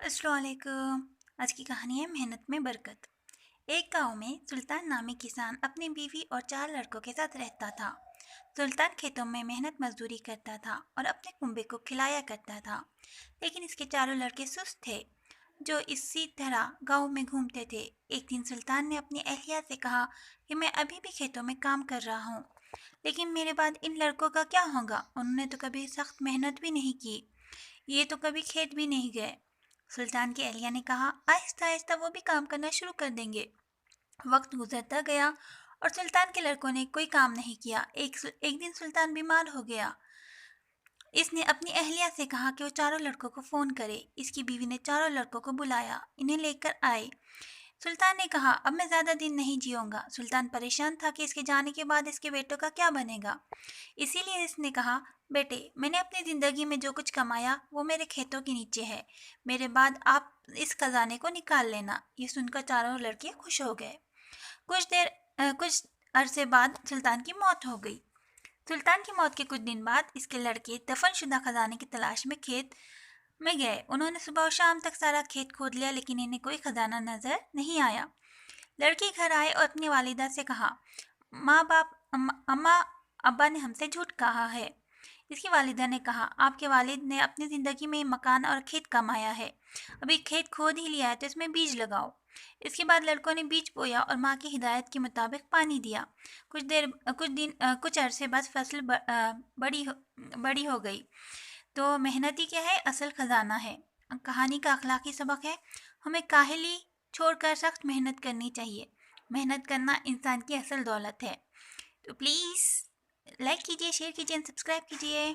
अस्सलाम वालेकुम। आज की कहानी है मेहनत में बरकत। एक गांव में सुल्तान नामी किसान अपनी बीवी और 4 लड़कों के साथ रहता था। सुल्तान खेतों में मेहनत मजदूरी करता था और अपने कुंबे को खिलाया करता था। लेकिन इसके चारों लड़के सुस्त थे, जो इसी तरह गांव में घूमते थे। एक दिन सुल्तान ने अपनी अहलिया से कहा कि मैं अभी भी खेतों में काम कर रहा हूँ, लेकिन मेरे बाद इन लड़कों का क्या होगा? उन्होंने तो कभी सख्त मेहनत भी नहीं की, ये तो कभी खेत भी नहीं गए। सुल्तान की अहलिया ने कहा, आहिस्ता आहिस्ता वो भी काम करना शुरू कर देंगे। वक्त गुजरता गया और सुल्तान के लड़कों ने कोई काम नहीं किया। एक दिन सुल्तान बीमार हो गया। इसने अपनी अहलिया से कहा कि वो चारों लड़कों को फ़ोन करे। इसकी बीवी ने चारों लड़कों को बुलाया, इन्हें लेकर आए। सुल्तान ने कहा, अब मैं ज़्यादा दिन नहीं जीऊँगा। सुल्तान परेशान था कि इसके जाने के बाद इसके बेटों का क्या बनेगा। इसीलिए इसने कहा, बेटे, मैंने अपनी ज़िंदगी में जो कुछ कमाया वो मेरे खेतों के नीचे है। मेरे बाद आप इस खजाने को निकाल लेना। ये सुनकर चारों लड़के खुश हो गए। कुछ अरसे बाद सुल्तान की मौत हो गई। सुल्तान की मौत के कुछ दिन बाद इसके लड़के दफनशुदा खजाने की तलाश में खेत में गए। उन्होंने सुबह और शाम तक सारा खेत खोद लिया, लेकिन इन्हें कोई खजाना नजर नहीं आया। लड़के घर आए और अपनी वालिदा से कहा, माँ बाप अम्मा अब्बा ने हमसे झूठ कहा है। इसकी वालिदा ने कहा, आपके वालिद ने अपनी ज़िंदगी में मकान और खेत कमाया है, अभी खेत खोद ही लिया है तो इसमें बीज लगाओ। इसके बाद लड़कों ने बीज बोया और माँ की हिदायत के मुताबिक पानी दिया। कुछ अरसे बाद फसल बड़ी हो गई। तो मेहनत ही क्या है, असल खजाना है। कहानी का अखलाकी सबक है, हमें काहली छोड़कर सख्त मेहनत करनी चाहिए। मेहनत करना इंसान की असल दौलत है। तो प्लीज़ लाइक कीजिए, शेयर कीजिए, सब्सक्राइब कीजिए।